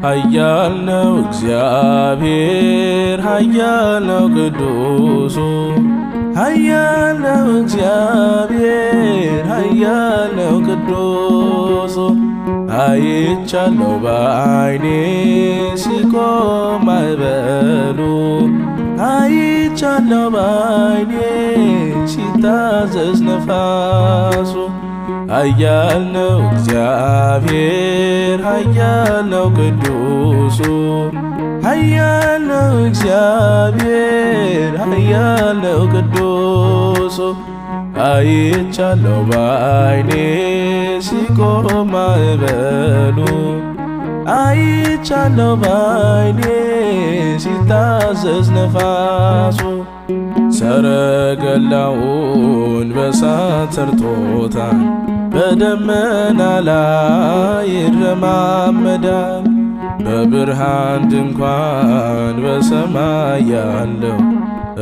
ኃያል ነው እግዚአብሔር ኃያል ነው ቅዱሱ ኃያል ነው እግዚአብሔር ኃያል ነው ቅዱሱ አይቻለው በዓይኔ ሲቆም ማዕበሉ አይቻለው በዓይኔ ሲታዘዝ ነፋሱ ኃያል ነው እግዚአብሔር ኃያል ነው ቅዱሱ ኃያል ነው እግዚአብሔር ኃያል ነው ቅዱሱ አይቻለው በዓይኔ ሲቆም ማዕበሉ አይቻለው በዓይኔ ሲታዘዝ ነፋሱ ሰረገላውን በእሳት ሰርቶታል በደመና ላይ ይረማመዳል በብርሃን ድንኳን በሰማይ ያለው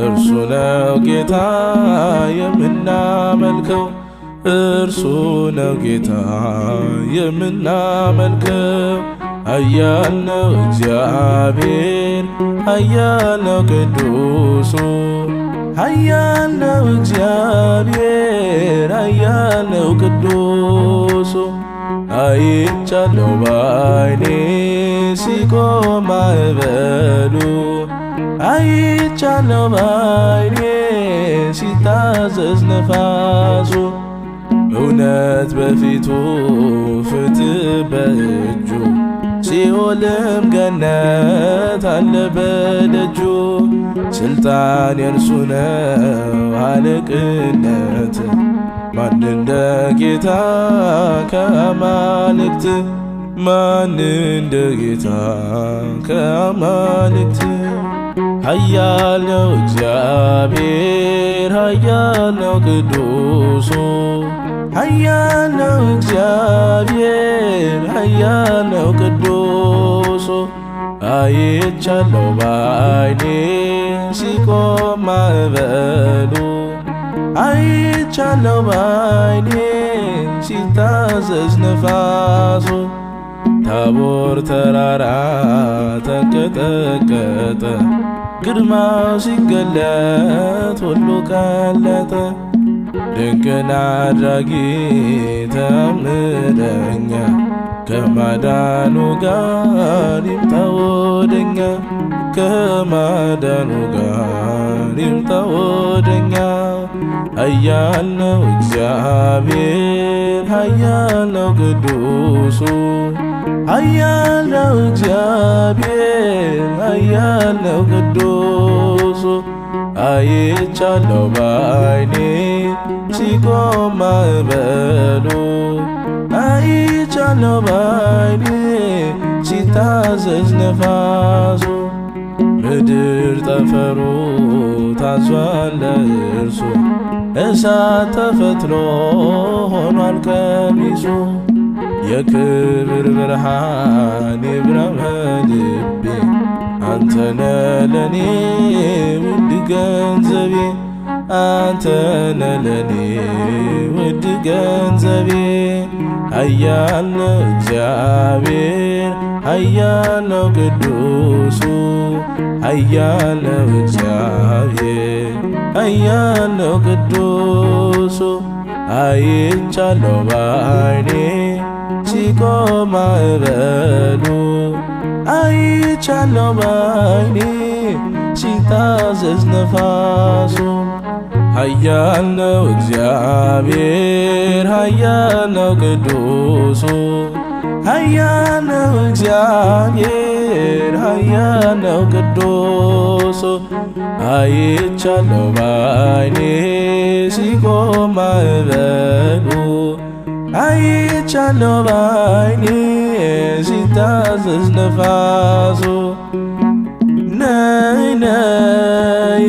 እርሱ ነው ጌታ የምናመልከው እርሱ ነው ጌታ የምናመልከው ኃያል ነው እግዚአብሔር ኃያል ነው ቅዱሱ ኃያል ነው እግዚአብሔር ኃያል ነው ቅዱሱ አይቻለው በዓይኔ ሲቆም ማዕበሉ አይቻለው በዓይኔ ሲታዘዝ ነፋሱ እውነት በፊቱ ፍትሕ በእጁ ሲኦልም ገነት አለ በደጁ ስልጣን የእርሱ ነው አለቅነት ማን እንደ ጌታ ከአማልክት ማን እንደ ጌታ ከአማልክት ኃያል ነው እግዚአብሔር ኃያል ነው ቅዱሱ ኃያል ነው እግዚአብሔር ኃያል ነው ቅዱሱ አይቻለው በዓይኔ ሲቆም ማዕበሉ አይቻለው በዓይኔ ሲታዘዝ ነፋሱ ታቦር ተራራ ተንቀጠቀጠ ግርማው ሲገለጥ ሁሉ ቀለጠ ድንቅን አድራጊ ተአምረኛ ከማዳኑ ጋር ይምጣ ወደኛ ከማዳኑ ጋር ይምጣ ወደኛ ኃያል ነው እግዚአብሔር ኃያል ነው ቅዱሱ ኃያል ነው እግዚአብሔር ኃያል ነው ቅዱሱ አይቻለው በዓይኔ ሲቆም ማዕበሉ አይቻለው በዓይኔ ሲታዘዝ ነፋሱ ምድር ጠፈሩ ታዟል ለእርሱ እሳት ተፈትሎ ሆኗል ቀሚሱ የክብር ብርሃን ይብራ በልቤ አንተነ ለኔ ውድ ገንዘቤ አንተነ ለኔ ውድ ገንዘቤ ኃያል ነው እግዚአብሔር ኃያል ነው ቅዱሱ ኃያል ነው እግዚአብሔር ኃያል ነው ቅዱሱ አይቻለው በዓይኔ ሲቆም ማዕበሉ አይቻለው በዓይኔ ሲታዘዝ ነፋሱ ኃያል ነው እግዚአብሔር ኃያል ነው ቅዱሱ ኃያል ነው እግዚአብሔር ኃያል ነው ቅዱሱ አይቻለው በዓይኔ ሲቆም ማዕበሉ አይቻለው በዓይኔ ሲታዘዝ ነፋሱ ነይ ነይ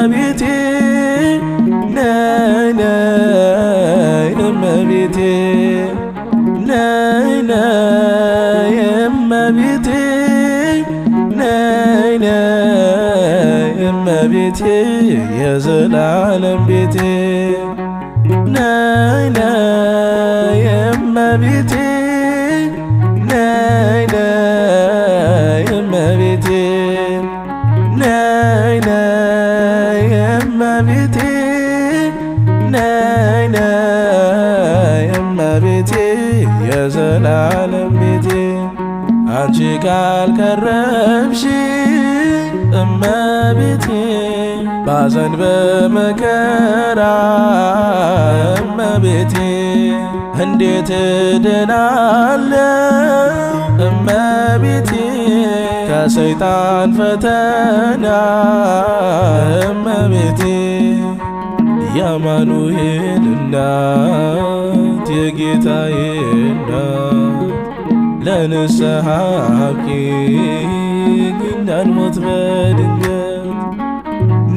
እመቤቴ ነይ ነይ እመቤቴ ነይ ነይ እመቤቴ ነይ ነይ እመቤቴ የዘላለም ቤቴ ነይ ነይ እመቤቴ ነይ ነይ እመቤቴ ነይ ነይ እመቤቴ ነይ ነይ እመቤቴ የዘላለም ቤቴ አንቺ ካልቀረብሽ እመቤቴ ባዘን በመከራ እመቤቴ እንዴት እድናለሁ እመቤቴ ከሰይጣን ፈተና እመቤቴ የአማኑኤል እናት የጌታዬ እናት ለንስሐ አብቂኝ እንዳልሞት በድንገት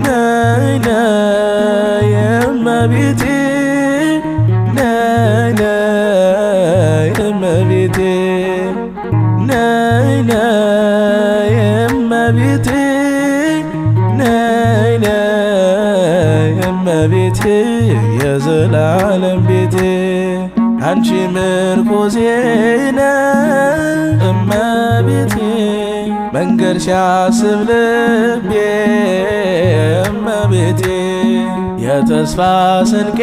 ነይ ነይ እመቤቴ ነይ ነይ እመቤቴ ነይ ነይ እመቤቴ ነይ ነይ እመቤቴ የዘላለም ቤቴ አንቺ ምርኩዜ ነሽ እመቤቴ መንገድ ሲያስብ ልቤ እመቤቴ የተስፋ ስንቄ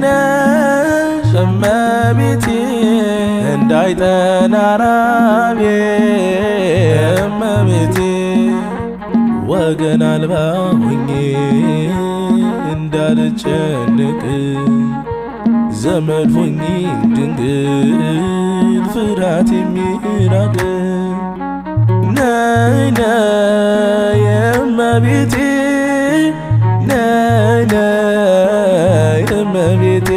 ነሽ እመቤቴ እንዳይጠና ራቤ እመቤቴ ወገን አልባ ሆኜ እንዳልጨነቅ ዘመድ ሆኜ ድንግል ፍርሃት የሚራቅ ነይ ነይ እመቤቴ ነይ ነይ እመቤቴ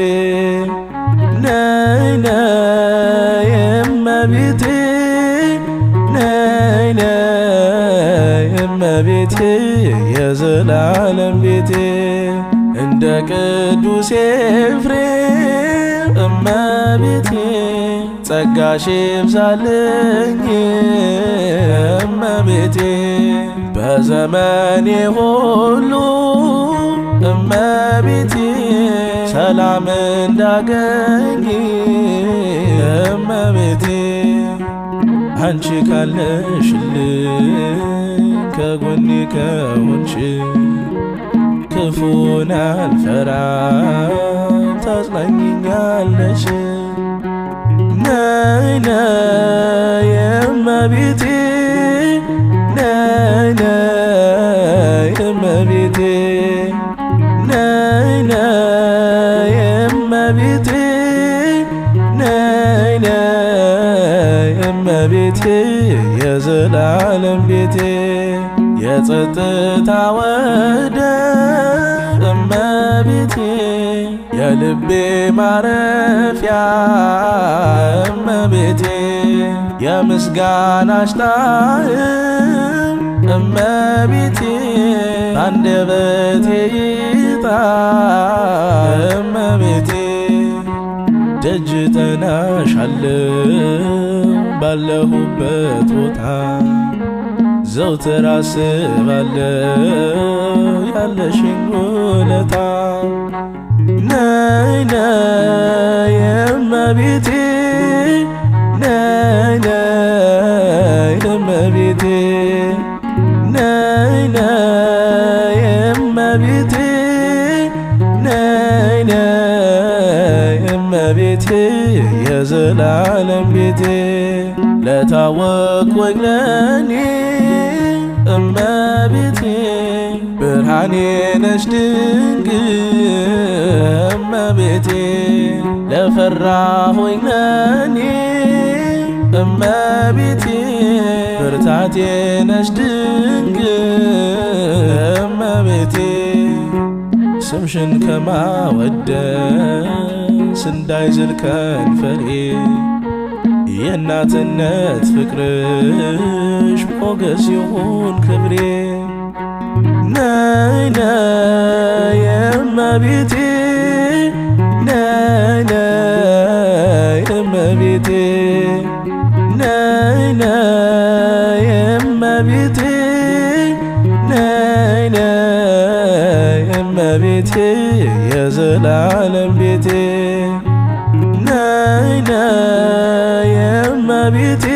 ነይ ነይ እመቤቴ ነይ ነይ እመቤቴ የዘላለም ቤቴ እንደ ቅዱስ ኤፍሬም እመቤቴ ጸጋሽ ይብዛልኝ እመቤቴ በዘመኔ ሁሉ እመቤቴ ሰላም እንዳገኝ እመቤቴ አንቺ ካለሽልኝ ከጎኔ ከሆንሽ ክፉን አልፈራም ታጽናኝኛለሽ ነይ ነይ እመቤቴ ነይ ነይ እመቤቴ ነይ ነይ እመቤቴ ነይ ነይ እመቤቴ የዘላለም ቤቴ የጸጥታ ወደብ እመቤቴ የልቤ ማረፊያ እመቤቴ የምስጋናሽ ጣዕም እመቤቴ አንደበቴ ይጣም እመቤቴ ደጅ ጠናሻለሁ ባለሁበት ቦታ ዘውትር አስባለሁ ያለሽን ውለታ ነይ ነይ እመቤቴ ነይ ነይ እመቤቴ ነይ ነይ እመቤቴ ነይ ነይ እመቤቴ የዘላለም ቤቴ ለታወቅኩኝ ለኔ እመቤቴ ብርሃኔ ነሽ ድንግል እመቤቴ ለፈራሁኝ ለኔ እመቤቴ ብርታቴ ነሽ ድንግል እመቤቴ ስምሽን ከማወደስ እንዳይዝል ከንፈሬ የእናትነት ፍቅርሽ ሞገስ ይሁን ክብሬ ነይ ነይ እመቤቴ ነይ ነይ እመቤቴ ነይ ነይ እመቤቴ ነይ ነይ እመቤቴ የዘላለም ቤቴ ነይ ነይ እመቤቴ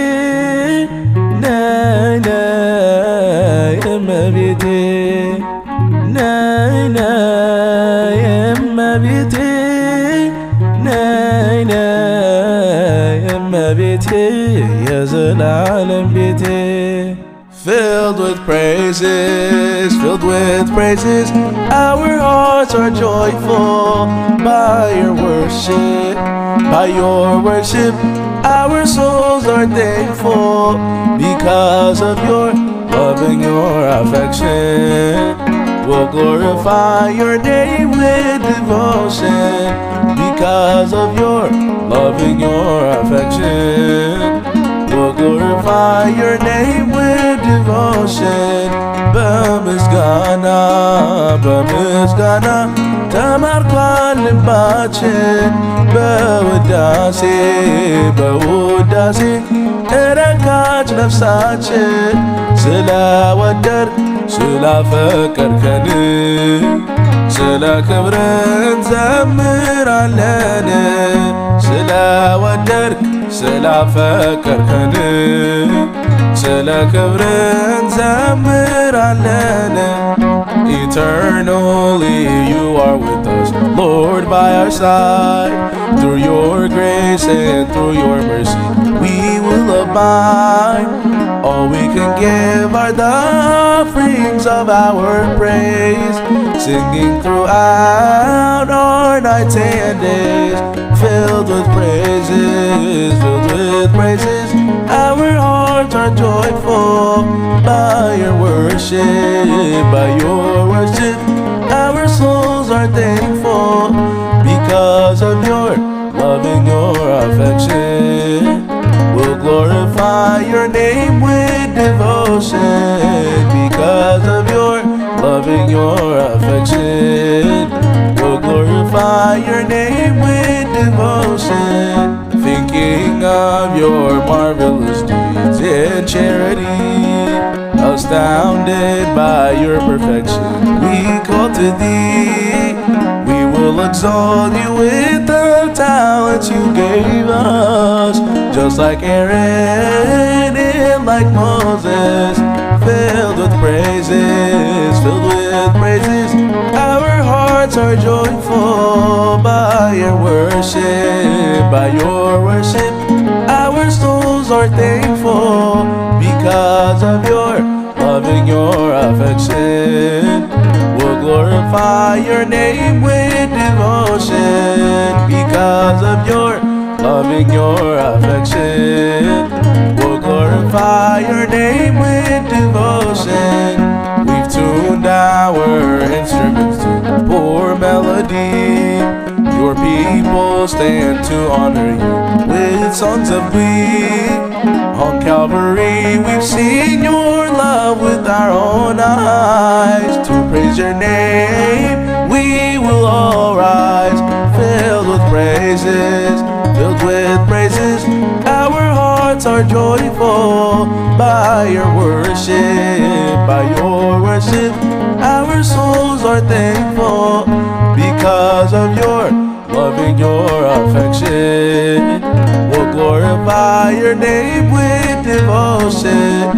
ነይ ነይ እመቤቴ ነይ ነይ እመቤቴ ነይ ነይ እመቤቴ የዘላለም ቤቴ Filled with praises, our hearts are joyful by your worship, our souls are thankful because of your love and your affection. We'll glorify your name with devotion because of your love and your affection. We'll glorify your name with devotion. በምስጋና ተማርኳል ልባችን በውዳሴ እረካች ነፍሳችን ስለወደድክ ስላፈቀርከን ስለ ክብርን ዘምራለን ስለወደድክ ስላፈቀርከን ስለ ክብርን ዘምራለን Eternally you are with us, Lord, by our side. Through your grace and through your mercy we will abide. All we can give are the offerings of our praise, singing throughout our nights and days, filled with praises, our hearts are joyful by your worship, our souls are thankful because of your love and your affection. We'll glorify your name with devotion because of your love and your affection. We'll glorify your name with devotion, thinking of your marvelous deeds in charity. Astounded by your perfection, we call to thee. We will exalt you with the talents you gave us, just like Aaron and like Moses, filled with praises. Our hearts are joyful by your worship, our souls are thankful because of your love and your affection. We'll glorify your name with devotion because of your love and your affection. We'll glorify your name with devotion. We've tuned our instruments to poor melody. Your people stand to honor you with songs of glee. On Calvary we've seen your love with our own eyes. To praise your name we will all rise, filled with praises. Our hearts are joyful by your worship, our souls are thankful because of your love and your affection. We'll glorify your name with devotion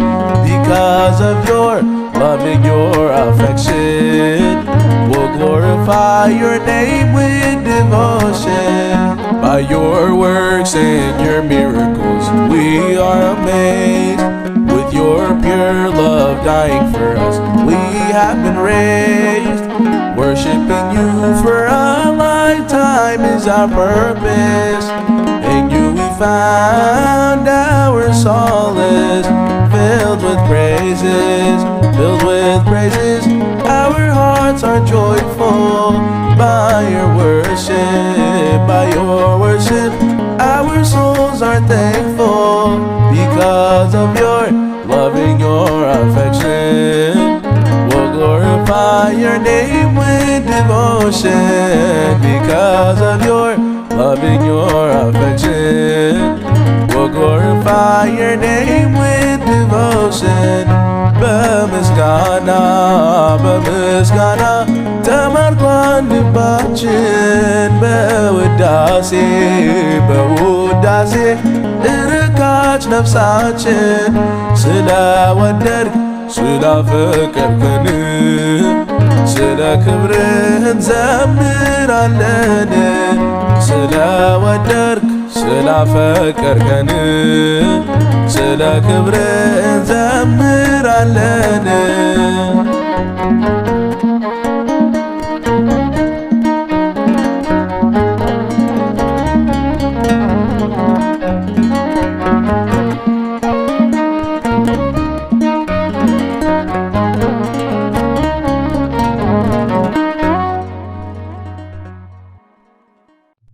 because of your love and your affection. We'll glorify your name with devotion. By your works and your miracles we are amazed. With your pure love dying for us we have been raised. Worshiping you for a lifetime is our purpose. In you we found our solace, filled with praises. Our hearts are joyful by your worship, our souls are thankful because of your love and your affection. We'll glorify glorify your name with devotion. Because of your love and your affection, we'll glorify your name with devotion. በምስጋና በምስጋና ተማርኳን ልባችን በውዳሴ በውዳሴ እርካች ነፍሳችን ስለወደድክ ስላፈቀርከን ስለ ክብርህ እንዘምራለን። ስለወደድክ ስላፈቀርከን ስለ ክብርህ እንዘምራለን።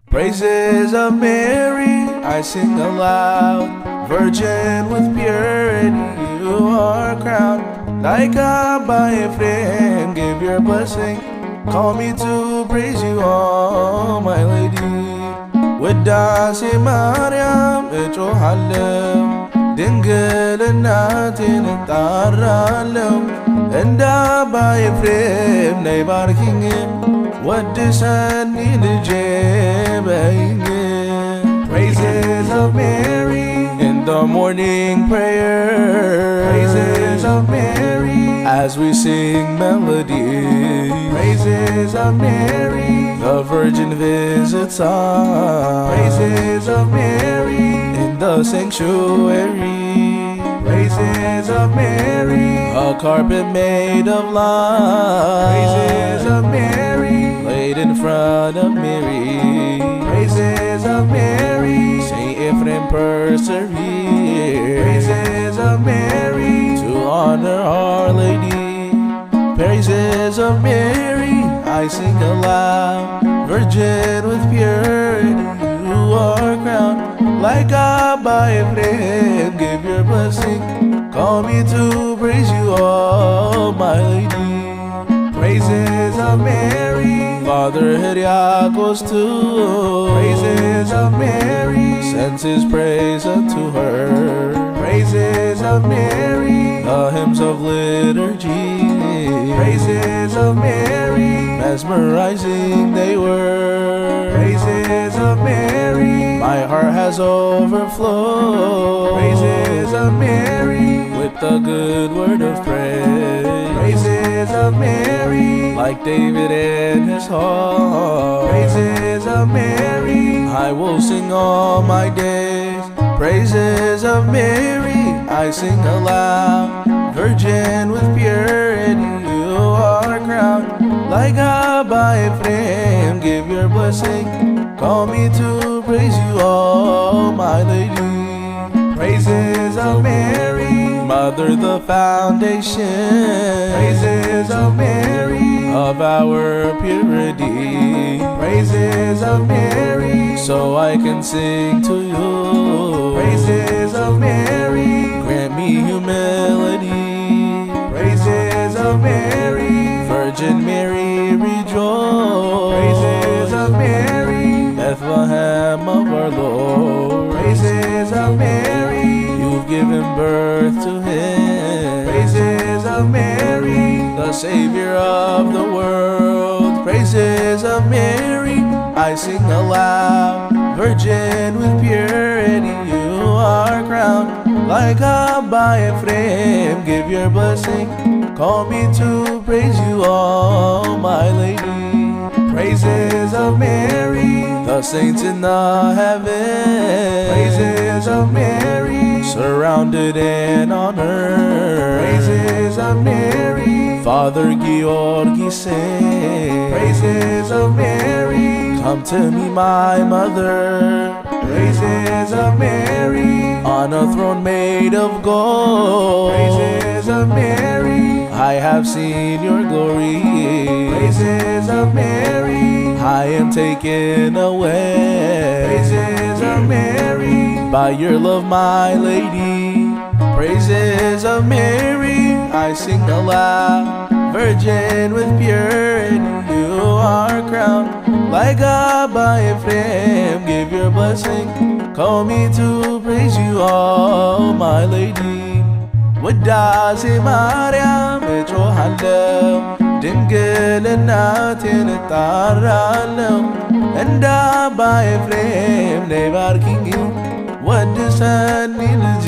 Praises of Mary, I sing aloud. Virgin with purity, you are crowned. Like Abba Ephraim, give your blessing. Call me to praise you, oh my lady. ውዳሴ ማርያም እጮሃለሁ፣ ድንግል እናቴን እጣራለሁ። እንደ አባ ኤፍሬም ነይ ባርኪኝ፣ ወድሰኒ ልጄ በይኝ። Praises of Mary in the morning prayer, praises of Mary as we sing melody, praises of Mary the Virgin visits us, praises of Mary in the sanctuary, praises of Mary a carpet made of light, praises of Mary laid in front of Mary, praises of Mary Saint Ephraim persevere, praises of Mary to honor Our Lady. Praises of Mary I sing aloud, Virgin with purity you are crowned. Like Abba Ephraim give your blessing, call me to praise you, oh my lady. Praises of Mary Father Hyriakos too, praises of Mary sends his praise unto her, praises of Mary the hymns of liturgy, praises of Mary mesmerizing they were, praises of Mary my heart has overflowed, praises of Mary with the good word of praise, praises of Mary like David in his hall, praises of Mary I will sing all my days. Praises of Mary I sing aloud, Virgin with purity you are crowned. Like Abba Ephraim give your blessing, call me to praise you, oh my lady. Praises of Mary Mother the foundation, praises of Mary of our purity, praises of Mary so I can sing to you, praises of Mary grant me humility, praises of Mary Virgin Mary rejoice, praises of Mary Bethlehem of our Lord, praises of Mary you've given birth to him, praises of Mary the Savior of the world, praises of Mary I sing aloud, Virgin with purity you are crowned. Like Abba Ephraim give your blessing, call me to praise you, oh my lady. Praises of Mary the saints in the heaven, praises of Mary surrounded in honor, praises of Mary Father Georgi sing, praises of Mary come to me my mother, praises of Mary on a throne made of gold, praises of Mary I have seen your glory, praises of Mary I am taken away, praises of Mary by your love my lady. Praises of Mary I sing aloud, virgin with purity, you are crowned. Like Abba Ephraim, give your blessing. Call me to praise you, oh my lady. ውዳሴ ማርያም እጮሃለሁ ድንግል እናቴን እጣራለሁ እንደ አባ ኤፍሬም ነይ ባርኪኝ ወድሰኒ ልጄ